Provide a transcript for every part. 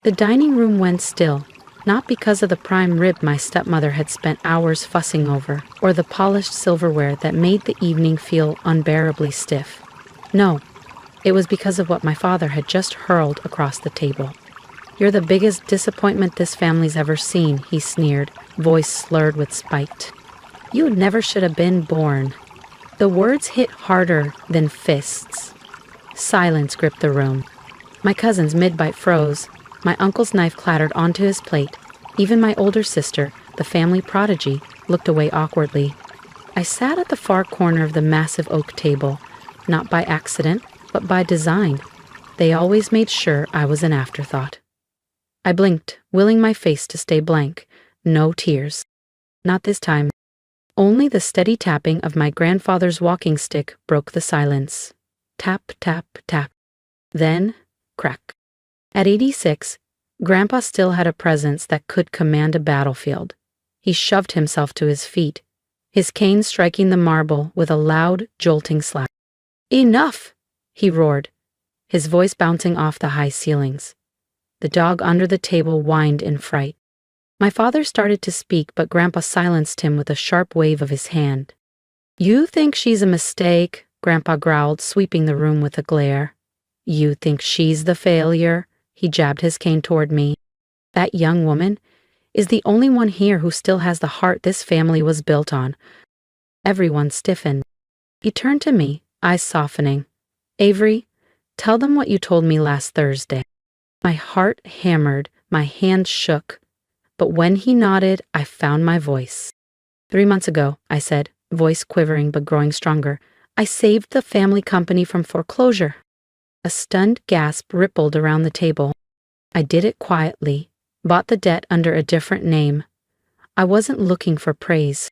The dining room went still, not because of the prime rib my stepmother had spent hours fussing over, or the polished silverware that made the evening feel unbearably stiff. No, it was because of what my father had just hurled across the table. "You're the biggest disappointment this family's ever seen," he sneered, voice slurred with spite. "You never should have been born." The words hit harder than fists. Silence gripped the room. My cousin's mid-bite froze. My uncle's knife clattered onto his plate. Even my older sister, the family prodigy, looked away awkwardly. I sat at the far corner of the massive oak table, not by accident, but by design. They always made sure I was an afterthought. I blinked, willing my face to stay blank. No tears. Not this time. Only the steady tapping of my grandfather's walking stick broke the silence. Tap, tap, tap. Then, crack. At 86, Grandpa still had a presence that could command a battlefield. He shoved himself to his feet, his cane striking the marble with a loud, jolting slap. "Enough!" he roared, his voice bouncing off the high ceilings. The dog under the table whined in fright. My father started to speak, but Grandpa silenced him with a sharp wave of his hand. "You think she's a mistake," Grandpa growled, sweeping the room with a glare. "You think she's the failure?" He jabbed his cane toward me. "That young woman is the only one here who still has the heart this family was built on." Everyone stiffened. He turned to me, eyes softening. "Avery, tell them what you told me last Thursday." My heart hammered, my hands shook. But when he nodded, I found my voice. 3 months ago, I said, voice quivering but growing stronger, I saved the family company from foreclosure. A stunned gasp rippled around the table. I did it quietly, bought the debt under a different name. I wasn't looking for praise.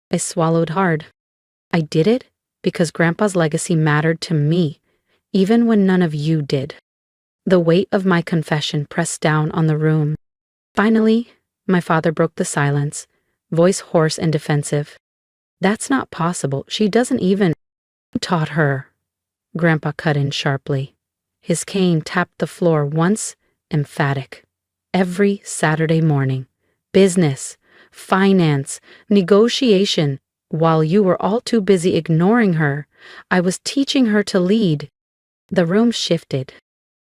I swallowed hard. I did it because Grandpa's legacy mattered to me, even when none of you did. The weight of my confession pressed down on the room. Finally, my father broke the silence, voice hoarse and defensive. "That's not possible. She doesn't even..." "Who taught her?" Grandpa cut in sharply. His cane tapped the floor once, emphatic. "Every Saturday morning. Business, finance, negotiation. While you were all too busy ignoring her, I was teaching her to lead." The room shifted.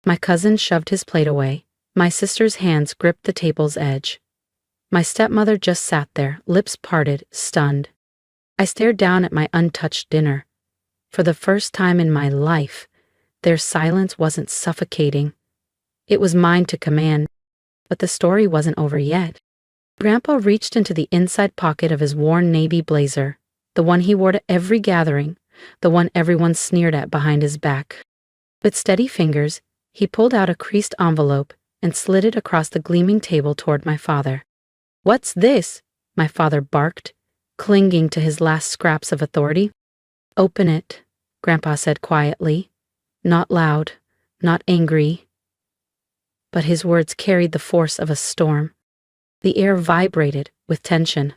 My cousin shoved his plate away. My sister's hands gripped the table's edge. My stepmother just sat there, lips parted, stunned. I stared down at my untouched dinner. For the first time in my life, their silence wasn't suffocating. It was mine to command. But the story wasn't over yet. Grandpa reached into the inside pocket of his worn navy blazer, the one he wore to every gathering, the one everyone sneered at behind his back. With steady fingers, he pulled out a creased envelope and slid it across the gleaming table toward my father. "What's this?" my father barked, clinging to his last scraps of authority. "Open it," Grandpa said quietly. Not loud, not angry. But his words carried the force of a storm. The air vibrated with tension.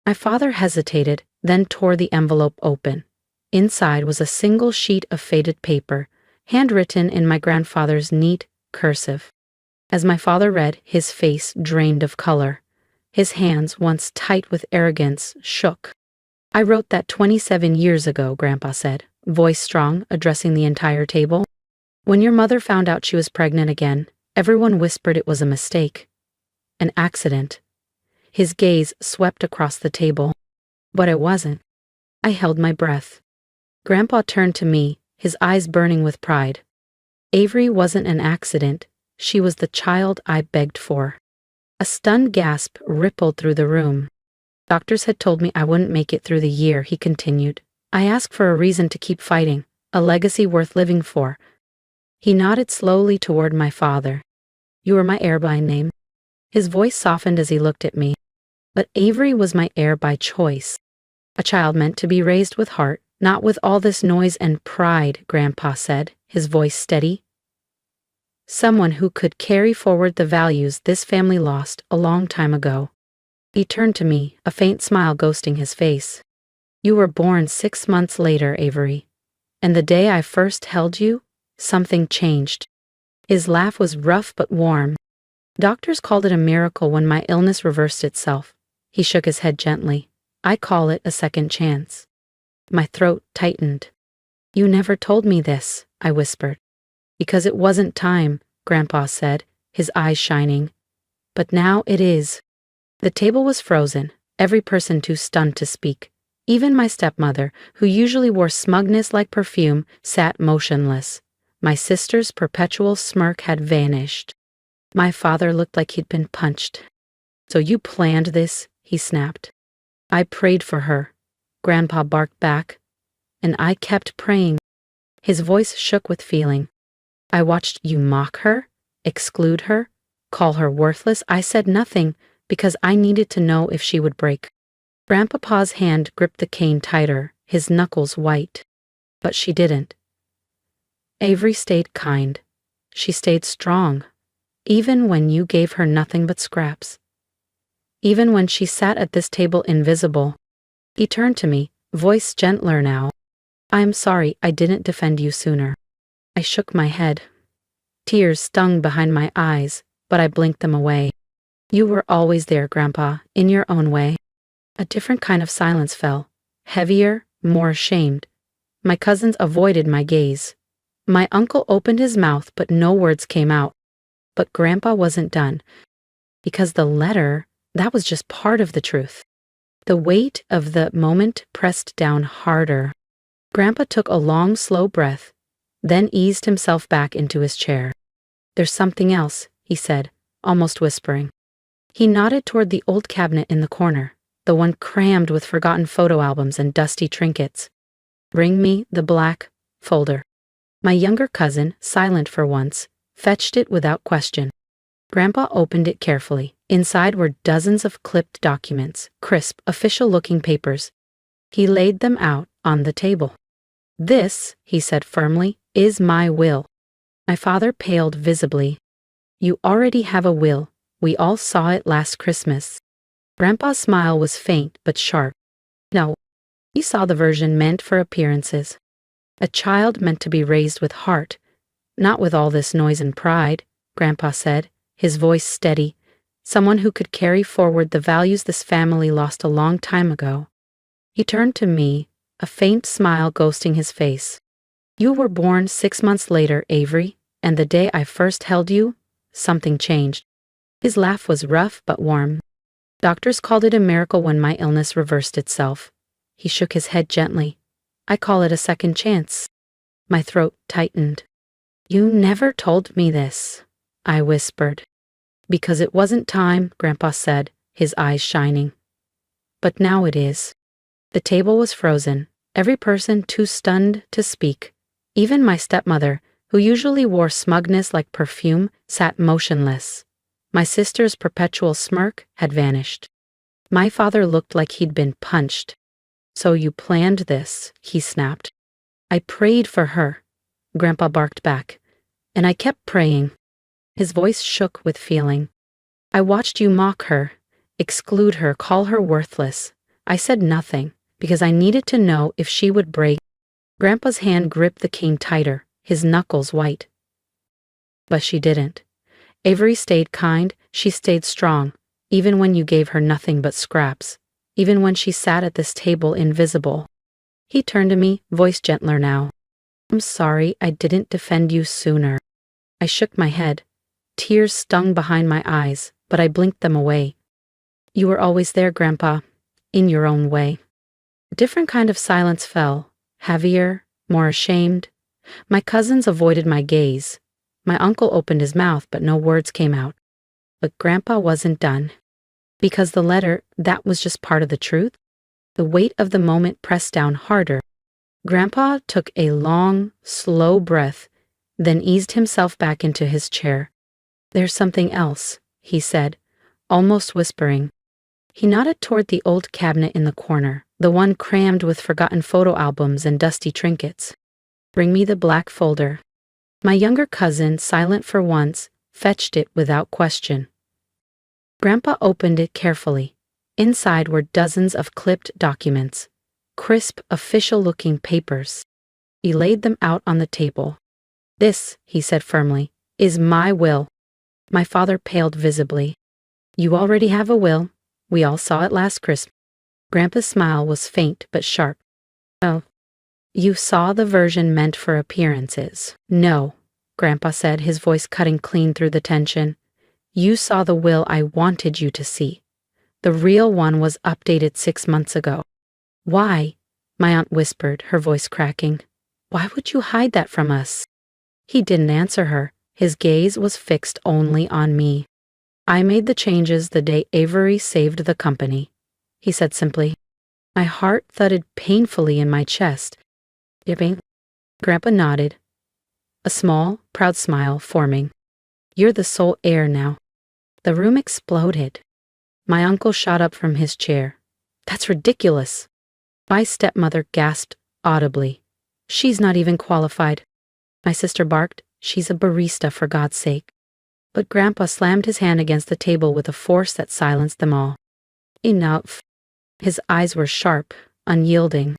My father hesitated, then tore the envelope open. Inside was a single sheet of faded paper, handwritten in my grandfather's neat cursive. As my father read, his face drained of color. His hands, once tight with arrogance, shook. "I wrote that 27 years ago," Grandpa said, voice strong, addressing the entire table. "When your mother found out she was pregnant again, everyone whispered it was a mistake. An accident." His gaze swept across the table. But it wasn't. I held my breath. Grandpa turned to me, his eyes burning with pride. "Avery wasn't an accident. She was the child I begged for." A stunned gasp rippled through the room. "Doctors had told me I wouldn't make it through the year," he continued. "I asked for a reason to keep fighting, a legacy worth living for." He nodded slowly toward my father. "You were my heir by name." His voice softened as he looked at me. "But Avery was my heir by choice. A child meant to be raised with heart, not with all this noise and pride," Grandpa said, his voice steady. "Someone who could carry forward the values this family lost a long time ago." He turned to me, a faint smile ghosting his face. "You were born 6 months later, Avery. And the day I first held you, something changed." His laugh was rough but warm. Doctors called it a miracle when my illness reversed itself. He shook his head gently. I call it a second chance. My throat tightened. You never told me this, I whispered. Because it wasn't time, Grandpa said, his eyes shining. But now it is. The table was frozen, every person too stunned to speak. Even my stepmother, who usually wore smugness like perfume, sat motionless. My sister's perpetual smirk had vanished. My father looked like he'd been punched. So you planned this? He snapped. I prayed for her, Grandpa barked back. And I kept praying. His voice shook with feeling. I watched you mock her, exclude her, call her worthless. I said nothing because I needed to know if she would break. Grandpapa's hand gripped the cane tighter, his knuckles white. But she didn't. Avery stayed kind. She stayed strong, even when you gave her nothing but scraps. Even when she sat at this table invisible. He turned to me, voice gentler now. I am sorry I didn't defend you sooner. I shook my head. Tears stung behind my eyes, but I blinked them away. You were always there, Grandpa, in your own way. A different kind of silence fell, heavier, more ashamed. My cousins avoided my gaze. My uncle opened his mouth, but no words came out. But Grandpa wasn't done. Because the letter, that was just part of the truth. The weight of the moment pressed down harder. Grandpa took a long, slow breath, then eased himself back into his chair. There's something else, he said, almost whispering. He nodded toward the old cabinet in the corner, the one crammed with forgotten photo albums and dusty trinkets. Bring me the black folder. My younger cousin, silent for once, fetched it without question. Grandpa opened it carefully. Inside were dozens of clipped documents, crisp, official-looking papers. He laid them out on the table. This, he said firmly, is my will. My father paled visibly. You already have a will. We all saw it last Christmas. Grandpa's smile was faint but sharp. No, he saw the version meant for appearances. A child meant to be raised with heart, not with all this noise and pride, Grandpa said, his voice steady. Someone who could carry forward the values this family lost a long time ago. He turned to me, a faint smile ghosting his face. You were born 6 months later, Avery, and the day I first held you, something changed. His laugh was rough but warm. Doctors called it a miracle when my illness reversed itself. He shook his head gently. I call it a second chance. My throat tightened. You never told me this, I whispered. Because it wasn't time, Grandpa said, his eyes shining. But now it is. The table was frozen, every person too stunned to speak. Even my stepmother, who usually wore smugness like perfume, sat motionless. My sister's perpetual smirk had vanished. My father looked like he'd been punched. So you planned this, he snapped. I prayed for her, Grandpa barked back, and I kept praying. His voice shook with feeling. I watched you mock her, exclude her, call her worthless. I said nothing, because I needed to know if she would break. Grandpa's hand gripped the cane tighter, his knuckles white. But she didn't. Avery stayed kind, she stayed strong, even when you gave her nothing but scraps, even when she sat at this table invisible. He turned to me, voice gentler now. I'm sorry I didn't defend you sooner. I shook my head. Tears stung behind my eyes, but I blinked them away. You were always there, Grandpa, in your own way. A different kind of silence fell, heavier, more ashamed. My cousins avoided my gaze. My uncle opened his mouth, but no words came out. But Grandpa wasn't done. Because the letter, that was just part of the truth. The weight of the moment pressed down harder. Grandpa took a long, slow breath, then eased himself back into his chair. There's something else, he said, almost whispering. He nodded toward the old cabinet in the corner, the one crammed with forgotten photo albums and dusty trinkets. Bring me the black folder. My younger cousin, silent for once, fetched it without question. Grandpa opened it carefully. Inside were dozens of clipped documents, crisp, official-looking papers. He laid them out on the table. This, he said firmly, is my will. My father paled visibly. You already have a will. We all saw it last Christmas. Grandpa's smile was faint but sharp. Oh, you saw the version meant for appearances. No, Grandpa said, his voice cutting clean through the tension. You saw the will I wanted you to see. The real one was updated 6 months ago. Why? My aunt whispered, her voice cracking. Why would you hide that from us? He didn't answer her. His gaze was fixed only on me. I made the changes the day Avery saved the company, he said simply. My heart thudded painfully in my chest. Yipping. Grandpa nodded, a small, proud smile forming. You're the sole heir now. The room exploded. My uncle shot up from his chair. That's ridiculous. My stepmother gasped audibly. She's not even qualified. My sister barked. She's a barista, for God's sake. But Grandpa slammed his hand against the table with a force that silenced them all. Enough. His eyes were sharp, unyielding.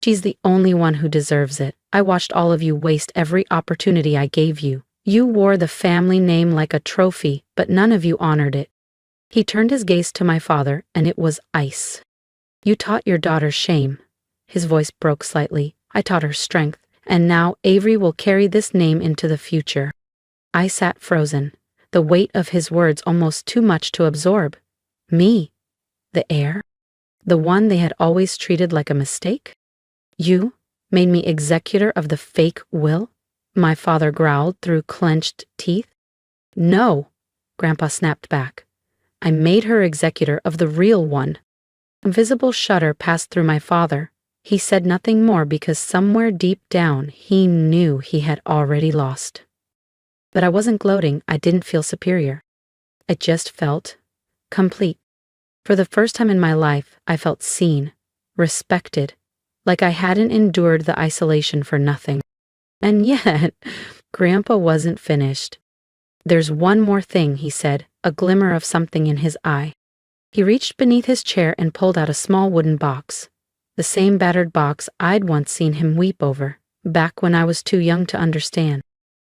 She's the only one who deserves it. I watched all of you waste every opportunity I gave you. You wore the family name like a trophy, but none of you honored it. He turned his gaze to my father, and it was ice. You taught your daughter shame. His voice broke slightly. I taught her strength, and now Avery will carry this name into the future. I sat frozen, the weight of his words almost too much to absorb. Me? The heir? The one they had always treated like a mistake? You made me executor of the fake will? My father growled through clenched teeth. No, Grandpa snapped back. I made her executor of the real one. A visible shudder passed through my father. He said nothing more because somewhere deep down he knew he had already lost. But I wasn't gloating. I didn't feel superior. I just felt complete. For the first time in my life, I felt seen, respected, like I hadn't endured the isolation for nothing. And yet, Grandpa wasn't finished. There's one more thing, he said, a glimmer of something in his eye. He reached beneath his chair and pulled out a small wooden box, the same battered box I'd once seen him weep over, back when I was too young to understand.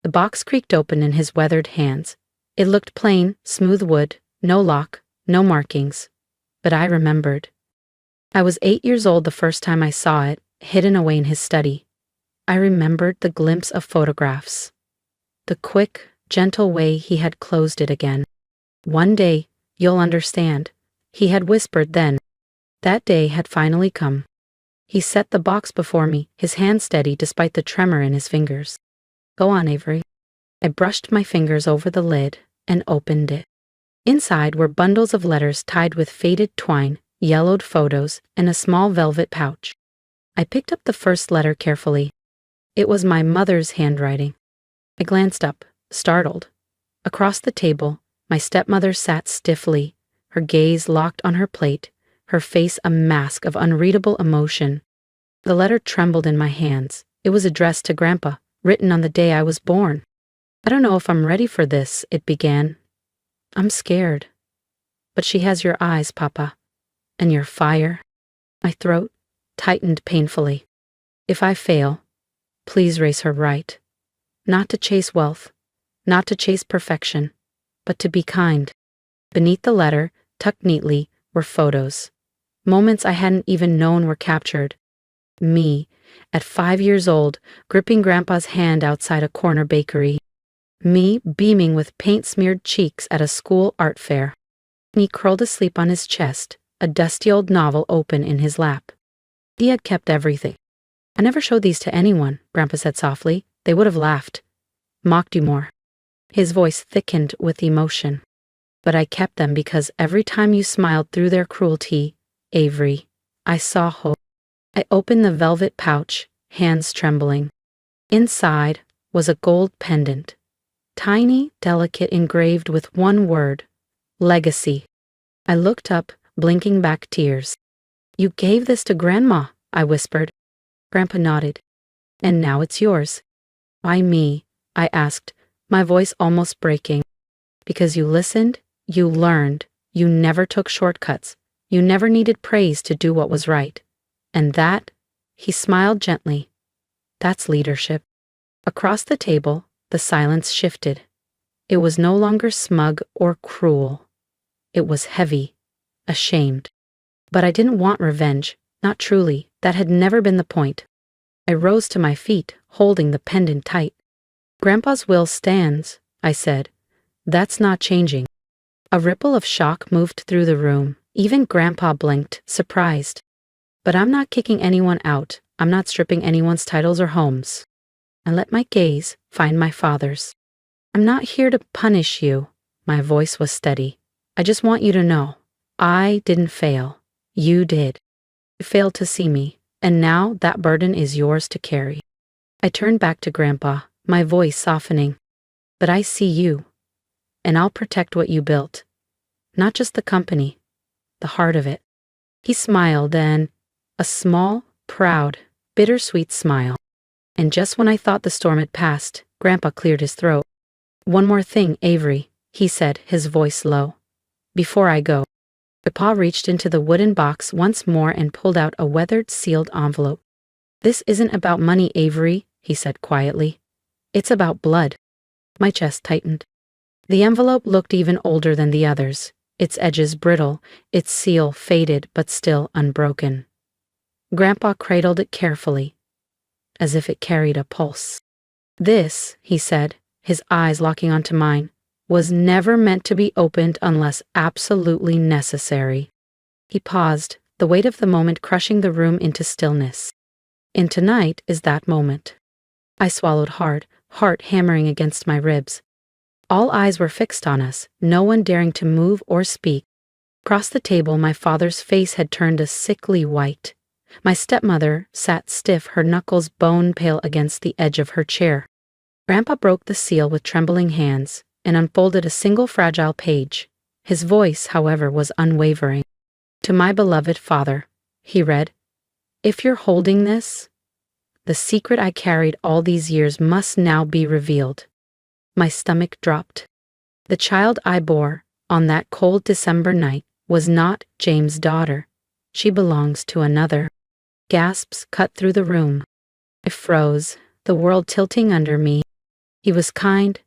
The box creaked open in his weathered hands. It looked plain, smooth wood, no lock, no markings. But I remembered. I was 8 years old the first time I saw it, hidden away in his study. I remembered the glimpse of photographs, the quick, gentle way he had closed it again. One day, you'll understand, he had whispered then. That day had finally come. He set the box before me, his hand steady despite the tremor in his fingers. Go on, Avery. I brushed my fingers over the lid and opened it. Inside were bundles of letters tied with faded twine, yellowed photos, and a small velvet pouch. I picked up the first letter carefully. It was my mother's handwriting. I glanced up, startled. Across the table, my stepmother sat stiffly, her gaze locked on her plate, her face a mask of unreadable emotion. The letter trembled in my hands. It was addressed to Grandpa, written on the day I was born. I don't know if I'm ready for this, it began. I'm scared. But she has your eyes, Papa, and your fire. My throat tightened painfully. If I fail, please raise her right. Not to chase wealth, not to chase perfection, but to be kind. Beneath the letter, tucked neatly, were photos. Moments I hadn't even known were captured. Me, at 5 years old, gripping Grandpa's hand outside a corner bakery. Me beaming with paint-smeared cheeks at a school art fair. He curled asleep on his chest, a dusty old novel open in his lap. He had kept everything. I never showed these to anyone, Grandpa said softly. They would have laughed. Mocked you more. His voice thickened with emotion. But I kept them because every time you smiled through their cruelty, Avery, I saw hope. I opened the velvet pouch, hands trembling. Inside was a gold pendant. Tiny, delicate, engraved with one word, legacy. I looked up, blinking back tears. You gave this to Grandma, I whispered. Grandpa nodded. And now it's yours. Why me? I asked, my voice almost breaking. Because you listened, you learned, you never took shortcuts, you never needed praise to do what was right. And that, he smiled gently, that's leadership. Across the table, the silence shifted. It was no longer smug or cruel. It was heavy, ashamed. But I didn't want revenge, not truly. That had never been the point. I rose to my feet, holding the pendant tight. Grandpa's will stands, I said. That's not changing. A ripple of shock moved through the room. Even Grandpa blinked, surprised. But I'm not kicking anyone out. I'm not stripping anyone's titles or homes. I let my gaze find my father's. I'm not here to punish you. My voice was steady. I just want you to know. I didn't fail. You did. You failed to see me, and now that burden is yours to carry. I turned back to Grandpa, my voice softening. But I see you, and I'll protect what you built. Not just the company, the heart of it. He smiled, and a small, proud, bittersweet smile. And just when I thought the storm had passed, Grandpa cleared his throat. One more thing, Avery, he said, his voice low. Before I go. Grandpa reached into the wooden box once more and pulled out a weathered, sealed envelope. This isn't about money, Avery, he said quietly. It's about blood. My chest tightened. The envelope looked even older than the others, its edges brittle, its seal faded but still unbroken. Grandpa cradled it carefully, as if it carried a pulse. This, he said, his eyes locking onto mine, was never meant to be opened unless absolutely necessary. He paused, the weight of the moment crushing the room into stillness. And tonight is that moment. I swallowed hard, heart hammering against my ribs. All eyes were fixed on us, no one daring to move or speak. Across the table, my father's face had turned a sickly white. My stepmother sat stiff, her knuckles bone-pale against the edge of her chair. Grandpa broke the seal with trembling hands and unfolded a single fragile page. His voice, however, was unwavering. To my beloved father, he read, if you're holding this, the secret I carried all these years must now be revealed. My stomach dropped. The child I bore on that cold December night was not James' daughter. She belongs to another. Gasps cut through the room. I froze, the world tilting under me. He was kind,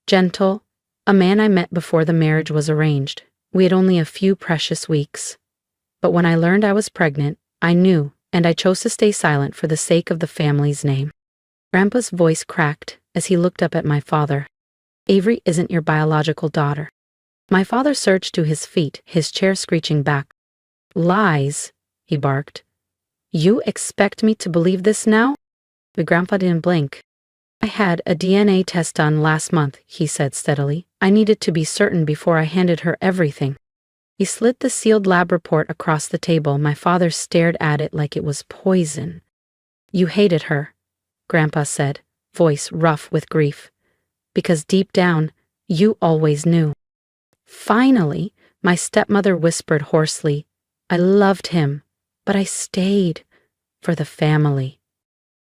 gentle, a man I met before the marriage was arranged. We had only a few precious weeks. But when I learned I was pregnant, I knew, and I chose to stay silent for the sake of the family's name. Grandpa's voice cracked as he looked up at my father. Avery isn't your biological daughter. My father surged to his feet, his chair screeching back. Lies, he barked. You expect me to believe this now? But Grandpa didn't blink. I had a DNA test done last month, he said steadily. I needed to be certain before I handed her everything. He slid the sealed lab report across the table. My father stared at it like it was poison. You hated her, Grandpa said, voice rough with grief. Because deep down, you always knew. Finally, my stepmother whispered hoarsely, I loved him, but I stayed for the family.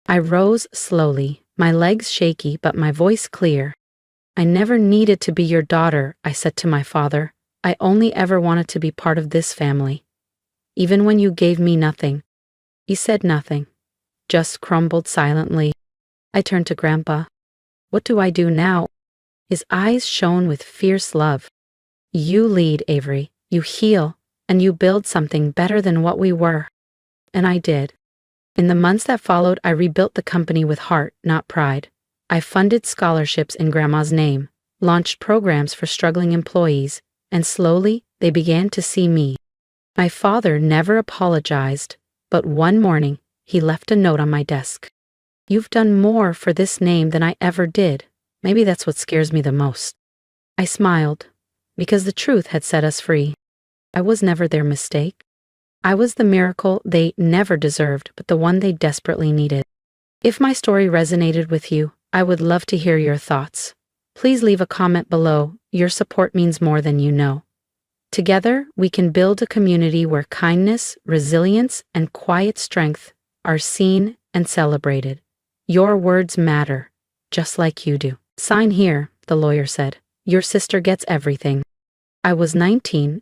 I rose slowly, my legs shaky but my voice clear. I never needed to be your daughter, I said to my father. I only ever wanted to be part of this family. Even when you gave me nothing. He said nothing, just crumbled silently. I turned to Grandpa. What do I do now? His eyes shone with fierce love. You lead, Avery. You heal, and you build something better than what we were. And I did. In the months that followed, I rebuilt the company with heart, not pride. I funded scholarships in Grandma's name, launched programs for struggling employees, and slowly they began to see me. My father never apologized, but one morning he left a note on my desk. You've done more for this name than I ever did. Maybe that's what scares me the most. I smiled, because the truth had set us free. I was never their mistake. I was the miracle they never deserved, but the one they desperately needed. If my story resonated with you, I would love to hear your thoughts. Please leave a comment below. Your support means more than you know. Together, we can build a community where kindness, resilience, and quiet strength are seen and celebrated. Your words matter, just like you do. Sign here, the lawyer said. Your sister gets everything. I was 19,